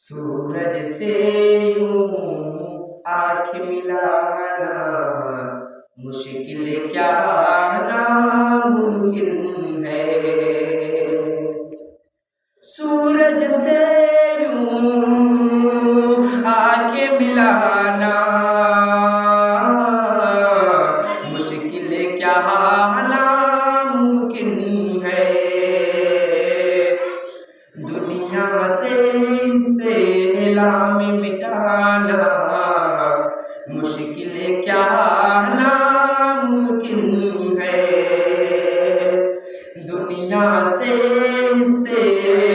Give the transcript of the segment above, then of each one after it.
सूरज से यूं आँख मिलाना मुश्किल क्या नामुमकिन है। सूरज से यूं आँख मिलाना मुश्किल क्या नामुमकिन है। दुनिया से लामी मिटाना मुश्किल क्या नामुमकिन है। दुनिया से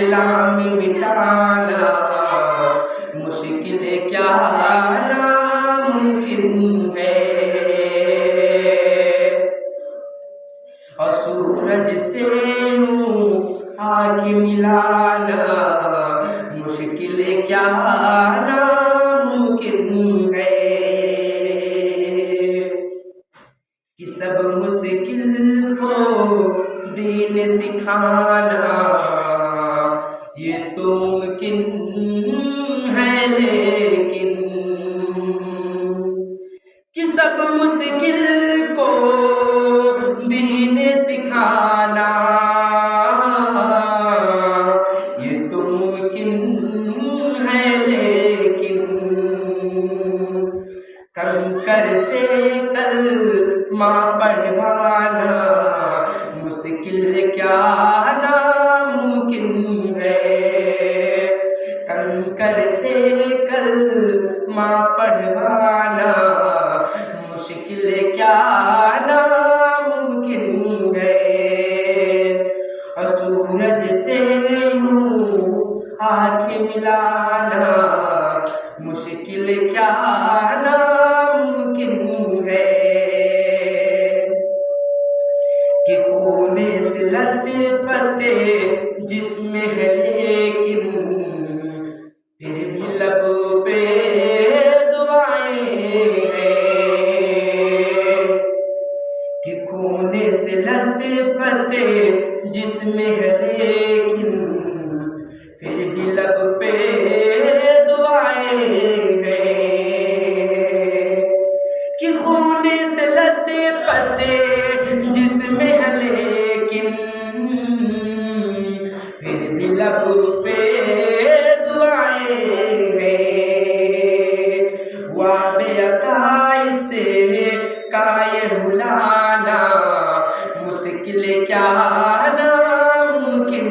लामी मिटाना मुश्किल क्या नामुमकिन है। और सूरज से आँख मिलाना मुश्किल क्या नामुमकिन है। कि सब मुश्किल को दीन सिखाना ये तो मुमकिन है, लेकिन कि सब मुश्किल को दीन सिखाना ये तो मुमकिन है, लेकिन कंकर से कलमा पढ़वाना मुश्किल क्या नामुमकिन है। कंकर से कलमा पढ़वाना मुश्किल क्या नामुमकिन है। और सूरज से यूं आँख मिलाना मुश्किल क्या नामुमकिन है। कि खून से लथपथे जिस्म है, लेकिन फिर भी लब पे दुआएं हैं। कि खून से लथपथे जिस्म है, लेकिन फिर भी लब पे दुआएं हैं। कि खून से लथपथे जिस्म है, लेकिन फिर भी लब पे दुआएं हैं। वाबे अताई से काये भुलाना मुश्किल क्या नामुमकिन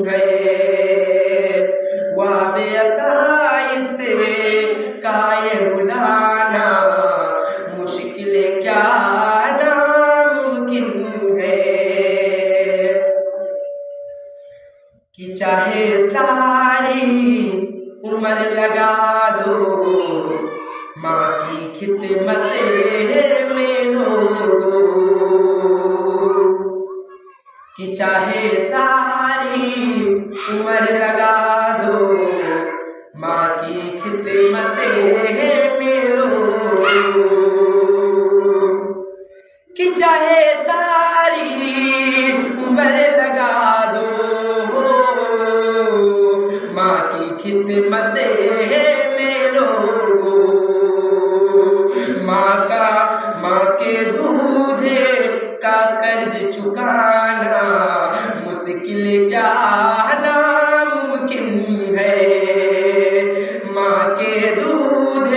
है। वाबे अताई से काये भुलाना मुश्किल क्या नामुमकिन है। कि चाहे सारी उम्र लगा दो माँ की खिदमत में लोगो। कि चाहे सारी उम्र लगा दो माँ की खिदमत में लोगो। कि चाहे सारी उम्र लगा दो माँ की खिदमत में लोगो। माँ के दूध का कर्ज चुकाना मुश्किल क्या नामुमकिन है। माँ के दूध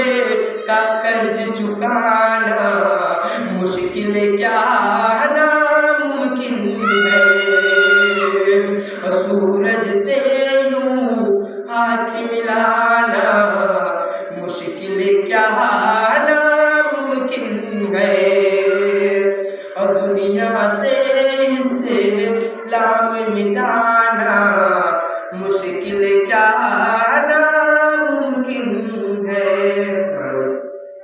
का कर्ज चुकाना मुश्किल क्या नामुमकिन है। और सूरज से यूं आँख मिलाना मुश्किल क्या नामुमकिन है। और दुनिया से लाम मिटाना